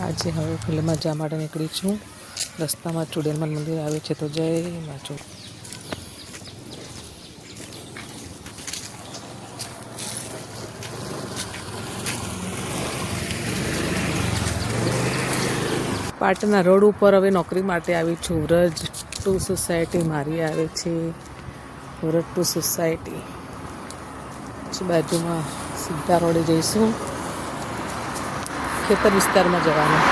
આજે હવે ફિલ્મમાં જવા માટે નીકળી છું. રસ્તામાં ચુડેલમાં મંદિર આવે છે, તો જય માચો. પાટણના રોડ ઉપર હવે નોકરી માટે આવી છું. વ્રજ ટુ સોસાયટી મારી આવે છે. વ્રજ ટુ સોસાયટી બાજુમાં સીધા રોડે જઈશું. ખેતર વિસ્તારમાં જવાનું.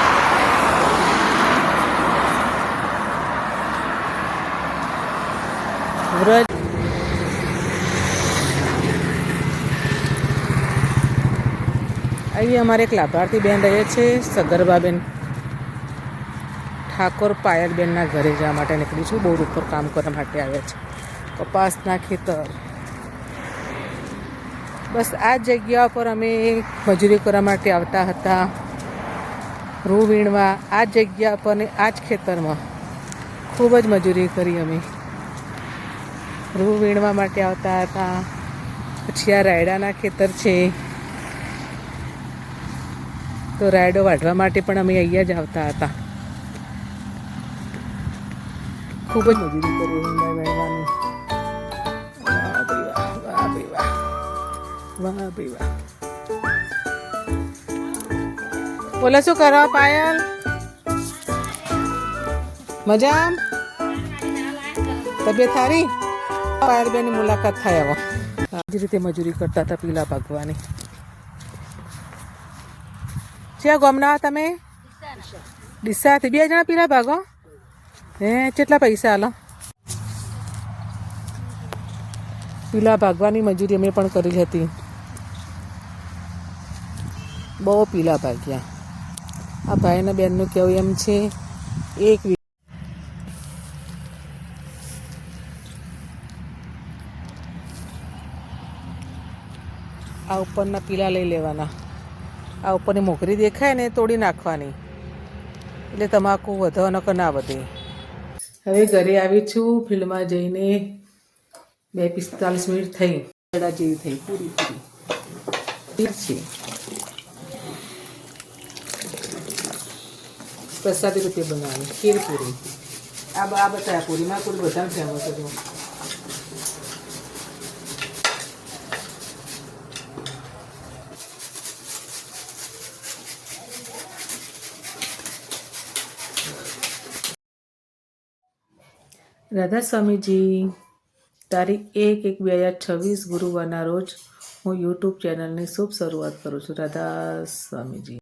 વ્રજ અહીં અમારે એક લાભાર્થી બેન રહે છે, સગર્ભાબેન ઠાકોર. પાયલબેનના ઘરે જવા માટે નીકળી છું. બોર્ડ ઉપર કામ કરવા માટે આવ્યા છે. કપાસના ખેતર. બસ આ જગ્યા પર અમે મજૂરી કરવા માટે આવતા હતા. રૂ વીણવા આ જગ્યા પર ને આ જ ખેતરમાં ખૂબ જ મજૂરી કરી અમે. રૂ વીણવા માટે આવતા હતા. પછી આ રાયડાના ખેતર છે, તો રાયડો વાઢવા માટે પણ અમે અહીંયા જ આવતા હતા. ખૂબ જ મજૂરી કરી વીણવાની. વાહ ભાઈ વાહ, વાહ ભાઈ વાહ. બોલો શું કરો પાયલ? મજા? તબિયત સારી? પાયલબેનની મુલાકાત થાય હવે. આવી રીતે મજૂરી કરતા હતા પીલા ભાગવાની. ક્યાં ગામના તમે? ડીસાથી 2 જણા પીલા ભાગો? હે, કેટલા પૈસા આલો? પીલા ભાગવાની મજૂરી અમે પણ કરી હતી. બહુ પીલા ભાગ્યા. આ ભાઈના બેનનું કહેવું એમ છે, એક આ ઉપરના પીલા લઈ લેવાના. આ ઉપરની મોગરી દેખાય ને તોડી નાખવાની, એટલે તમાકુ વધવાનો કે ના વધે. હવે ઘરે આવી છું. ફિલ્ડમાં જઈને 2:45 મિનિટ થઈ. ગળા જેવી થઈ પૂરી છે. પ્રસાદી રીતે બનાવવાની ખીર પૂરી. આ બતાવ્યા પૂરીમાં પૂરી બધા ફેમસ હતું. રાધા સ્વામીજી. તારીખ 1/1/2026 ગુરુવારના રોજ હું યુટ્યુબ ચેનલની શુભ શરૂઆત કરું છું. રાધા સ્વામીજી.